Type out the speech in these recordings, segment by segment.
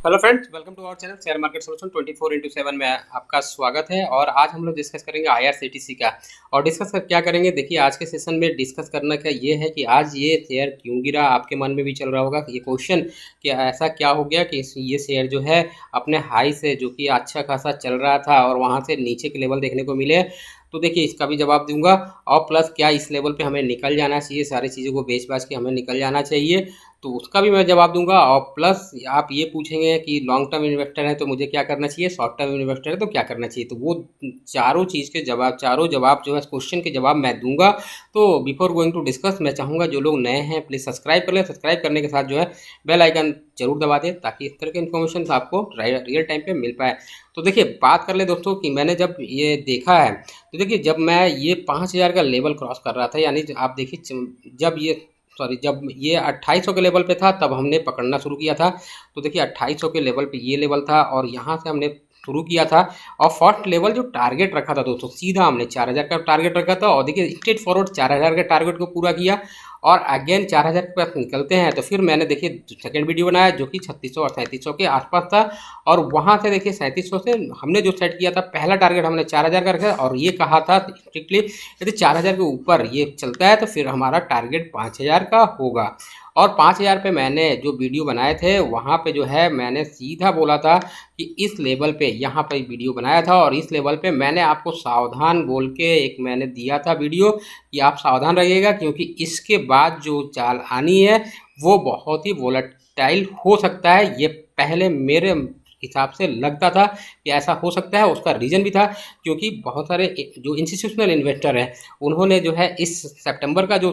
Hello friends, welcome to our channel share market solution 24/7 में आपका स्वागत है। और आज हम लोग डिस्कस करेंगे आईआरसीटीसी का। और डिस्कस कर क्या करेंगे, देखिए आज के सेशन में डिस्कस करना का ये है कि आज ये शेयर क्यों गिरा। आपके मन में भी चल रहा होगा कि ये क्वेश्चन कि ऐसा क्या हो गया कि ये शेयर जो है अपने हाई से जो कि अच्छा खासा चल रहा था और वहाँ से नीचे के लेवल देखने को मिले। तो देखिए इसका भी जवाब दूंगा। और प्लस क्या इस लेवल पे हमें निकल जाना चाहिए, सारी चीज़ों को बेच बाच के हमें निकल जाना चाहिए, तो उसका भी मैं जवाब दूंगा। और प्लस आप ये पूछेंगे कि लॉन्ग टर्म इन्वेस्टर है तो मुझे क्या करना चाहिए, शॉर्ट टर्म इन्वेस्टर है तो क्या करना चाहिए, तो वो चारों चीज़ के जवाब, चारों जवाब जो है क्वेश्चन के जवाब मैं दूंगा। तो बिफोर गोइंग टू डिस्कस मैं चाहूँगा जो लोग नए हैं प्लीज़ सब्सक्राइब कर लें। सब्सक्राइब करने के साथ जो है बेल आइकन जरूर दबा दें ताकि इस तरह के इन्फॉर्मेशन आपको रियल टाइम पे मिल पाए। तो देखिए बात कर ले दोस्तों कि मैंने जब ये देखा है तो देखिए जब मैं ये 5,000 का लेवल क्रॉस कर रहा था, यानी आप देखिए जब ये 2800 के लेवल पे था तब हमने पकड़ना शुरू किया था। तो देखिए 2800 के लेवल पे ये लेवल था और यहाँ से हमने शुरू किया था। और फर्स्ट लेवल जो टारगेट रखा था दोस्तों, सीधा हमने 4,000 का टारगेट रखा था और देखिए स्ट्रेट फॉरवर्ड 4,000 के टारगेट को पूरा किया। और अगेन 4,000 के पास निकलते हैं तो फिर मैंने देखिए सेकेंड वीडियो बनाया जो कि 3600 और 3700 के आसपास था। और वहाँ से देखिए 3700 से हमने जो सेट किया था पहला टारगेट हमने 4,000 का रखा और ये कहा था स्ट्रिक्टली यदि 4,000 के ऊपर ये चलता है तो फिर हमारा टारगेट 5,000 का होगा। और 5,000 पे मैंने जो वीडियो बनाए थे वहाँ पे जो है मैंने सीधा बोला था कि इस लेवल पे यहाँ पे वीडियो बनाया था और इस लेवल पे मैंने आपको सावधान बोल के एक मैंने दिया था वीडियो कि आप सावधान रहिएगा क्योंकि इसके बाद जो चाल आनी है वो बहुत ही वोलेटाइल हो सकता है। ये पहले मेरे हिसाब से लगता था कि ऐसा हो सकता है, उसका रीज़न भी था क्योंकि बहुत सारे जो इंस्टीट्यूशनल इन्वेस्टर हैं उन्होंने जो है इस सितंबर का जो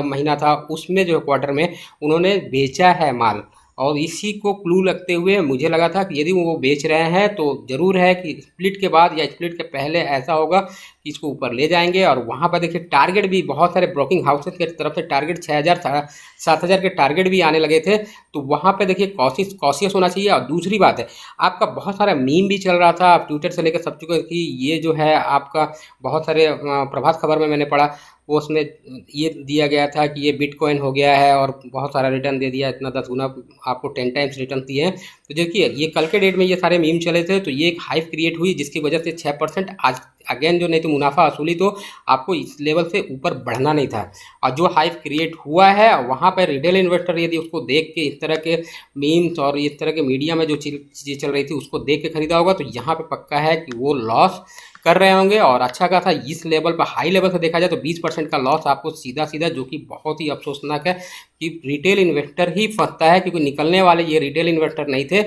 महीना था उसमें जो क्वार्टर में उन्होंने बेचा है माल। और इसी को क्लू लगते हुए मुझे लगा था कि यदि वो बेच रहे हैं तो ज़रूर है कि स्प्लिट के बाद या स्प्लिट के पहले ऐसा होगा कि इसको ऊपर ले जाएंगे। और वहाँ पर देखिए टारगेट भी बहुत सारे ब्रोकिंग हाउसेस की तरफ से टारगेट 6,000 7,000 के टारगेट भी आने लगे थे। तो वहाँ पे देखिए कॉशियस होना चाहिए। और दूसरी बात है आपका बहुत सारा मीम भी चल रहा था, आप ट्विटर से लेकर सब चुके कि ये जो है आपका बहुत सारे प्रभात खबर में मैंने पढ़ा वो उसमें ये दिया गया था कि ये बिटकॉइन हो गया है और बहुत सारा रिटर्न दे दिया, इतना 10 गुना आपको 10 टाइम्स रिटर्न दिए हैं। तो देखिए ये कल के डेट में ये सारे मीम चले थे तो ये एक हाइप क्रिएट हुई जिसकी वजह से 6% आज अगेन जो नहीं तो मुनाफा वसूली, तो आपको इस लेवल से ऊपर बढ़ना नहीं था। और जो हाइप क्रिएट हुआ है वहाँ पर रिटेल इन्वेस्टर यदि उसको देख के इस तरह के मीम्स और इस तरह के मीडिया में जो चीज़ें चल रही थी उसको देख के खरीदा होगा, तो यहाँ पे पक्का है कि वो लॉस कर रहे होंगे। और अच्छा खासा इस लेवल पर हाई लेवल से देखा जाए तो 20% का लॉस आपको सीधा सीधा, जो कि बहुत ही अफसोसनाक है कि रिटेल इन्वेस्टर ही फंसता है क्योंकि निकलने वाले ये रिटेल इन्वेस्टर नहीं थे।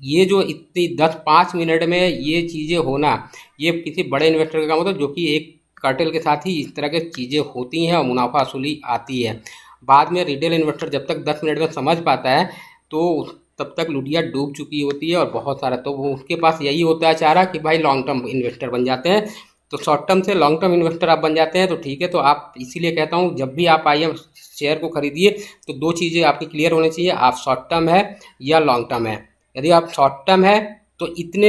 ये जो इतनी 10-5 मिनट में ये चीज़ें होना, ये किसी बड़े इन्वेस्टर का काम होता है जो कि एक कार्टेल के साथ ही इस तरह की चीज़ें होती हैं और मुनाफा वसूली आती है। बाद में रिटेल इन्वेस्टर जब तक 10 मिनट में समझ पाता है तो तब तक लुटिया डूब चुकी होती है और बहुत सारा, तो वो उसके पास यही होता है चारा कि भाई लॉन्ग टर्म इन्वेस्टर बन जाते हैं। तो शॉर्ट टर्म से लॉन्ग टर्म इन्वेस्टर आप बन जाते हैं तो ठीक है। तो आप इसीलिए कहता हूँ जब भी आप आइए शेयर को खरीदिए तो दो चीज़ें आपकी क्लियर होनी चाहिए, आप शॉर्ट टर्म है या लॉन्ग टर्म है। यदि आप शॉर्ट टर्म है तो इतने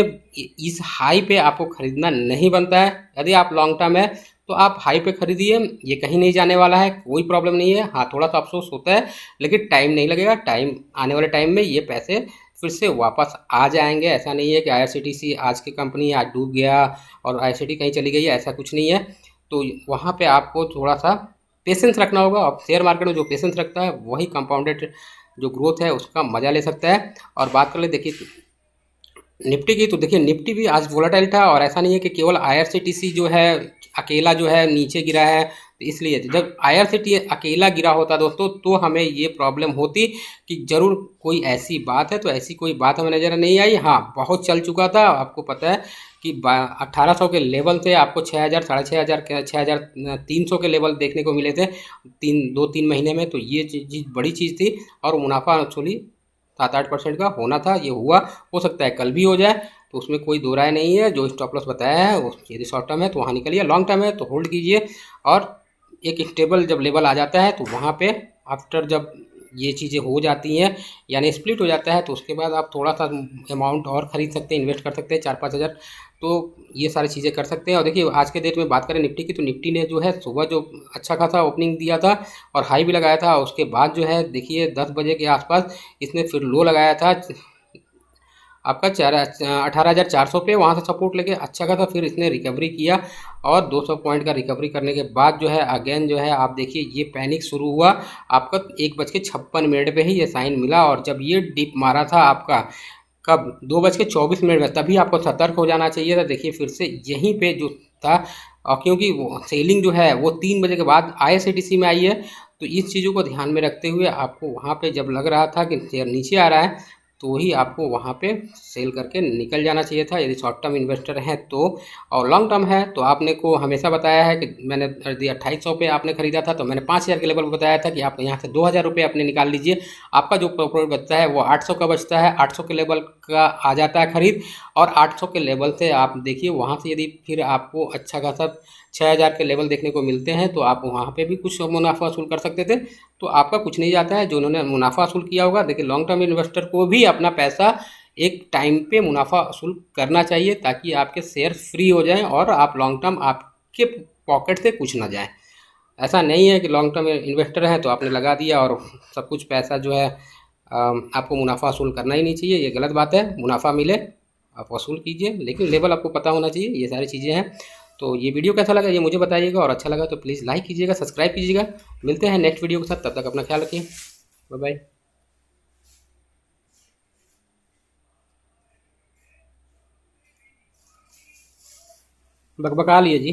इस हाई पे आपको खरीदना नहीं बनता है। यदि आप लॉन्ग टर्म है तो आप हाई पे खरीदिए, ये कहीं नहीं जाने वाला है, कोई प्रॉब्लम नहीं है। हाँ थोड़ा सा अफसोस होता है लेकिन टाइम नहीं लगेगा, टाइम आने वाले टाइम में ये पैसे फिर से वापस आ जाएंगे। ऐसा नहीं है कि आईआरसीटीसी आज की कंपनी आज डूब गया और आईआरसीटी कहीं चली गई है, ऐसा कुछ नहीं है। तो वहाँ पे आपको थोड़ा सा पेशेंस रखना होगा और शेयर मार्केट में जो पेशेंस रखता है वही कंपाउंडेड जो ग्रोथ है उसका मजा ले सकता है। और बात कर ले देखिए निफ्टी की, तो देखिए निफ्टी भी आज वोलेटाइल था और ऐसा नहीं है कि केवल आईआरसीटीसी जो है अकेला जो है नीचे गिरा है। तो इसलिए जब आईआरसीटीसी अकेला गिरा होता दोस्तों तो हमें ये प्रॉब्लम होती कि जरूर कोई ऐसी बात है, तो ऐसी कोई बात हमें नज़र नहीं आई। हाँ बहुत चल चुका था, आपको पता है कि 1800 के लेवल से आपको 6,000 6,500 6,300 के लेवल देखने को मिले थे 2-3 महीने में। तो ये चीज़ बड़ी चीज़ थी और मुनाफा एक्चुअली 7-8% का होना था, ये हुआ। हो सकता है कल भी हो जाए, तो उसमें कोई दो राय नहीं है। जो स्टॉप लॉस बताया है यदि शॉर्ट टर्म है तो वहाँ निकलिए, लॉन्ग टर्म है तो होल्ड कीजिए। और एक स्टेबल जब लेवल आ जाता है तो वहाँ पे आफ्टर जब ये चीज़ें हो जाती हैं यानी स्प्लिट हो जाता है तो उसके बाद आप थोड़ा सा अमाउंट और ख़रीद सकते हैं, इन्वेस्ट कर सकते हैं 4-5 हज़ार। तो ये सारी चीज़ें कर सकते हैं। और देखिए आज के डेट में बात करें निफ्टी की, तो निफ्टी ने जो है सुबह जो अच्छा खासा ओपनिंग दिया था और हाई भी लगाया था, उसके बाद जो है देखिए 10 बजे के आसपास इसने फिर लो लगाया था आपका 18,400 पे, वहाँ से सपोर्ट लेके अच्छा खासा फिर इसने रिकवरी किया और 200 पॉइंट का रिकवरी करने के बाद जो है अगेन जो है आप देखिए ये पैनिक शुरू हुआ आपका 1:56 पे ही ये साइन मिला। और जब ये डिप मारा था आपका कब 2:24 में, तभी आपको सतर्क हो जाना चाहिए था। देखिए फिर से यहीं पे जो था, और क्योंकि वो सेलिंग जो है वो 3 बजे के बाद IRCTC में आई है, तो इस चीज़ों को ध्यान में रखते हुए आपको वहाँ पे जब लग रहा था कि शेयर नीचे आ रहा है तो ही आपको वहाँ पे सेल करके निकल जाना चाहिए था यदि शॉर्ट टर्म इन्वेस्टर हैं तो। और लॉन्ग टर्म है तो आपने को हमेशा बताया है कि मैंने यदि 2800 पे आपने खरीदा था तो मैंने 5000 के लेवल पर बताया था कि आप यहाँ से 2000 रुपये अपने निकाल लीजिए, आपका जो प्रॉफिट बचता है वो 800 का बचता है, 800 के लेवल का आ जाता है खरीद। और 800 के लेवल से आप देखिए वहाँ से यदि फिर आपको अच्छा खासा 6000 के लेवल देखने को मिलते हैं तो आप वहाँ पे भी कुछ मुनाफा वसूल कर सकते थे। तो आपका कुछ नहीं जाता है, जो उन्होंने मुनाफा वसूल किया होगा। देखिए लॉन्ग टर्म इन्वेस्टर को भी अपना पैसा एक टाइम पे मुनाफा वसूल करना चाहिए ताकि आपके शेयर फ्री हो जाएं और आप लॉन्ग टर्म आपके पॉकेट से कुछ ना जाए। ऐसा नहीं है कि लॉन्ग टर्म इन्वेस्टर है तो आपने लगा दिया और सब कुछ पैसा जो है आपको मुनाफा वसूल करना ही नहीं चाहिए, ये गलत बात है। मुनाफा मिले आप वसूल कीजिए, लेकिन लेवल आपको पता होना चाहिए, ये सारी चीज़ें हैं। तो ये वीडियो कैसा लगा ये मुझे बताइएगा, और अच्छा लगा तो प्लीज़ लाइक कीजिएगा, सब्सक्राइब कीजिएगा। मिलते हैं नेक्स्ट वीडियो के साथ, तब तक अपना ख्याल रखिए। Bye bye. बकबका लिए जी।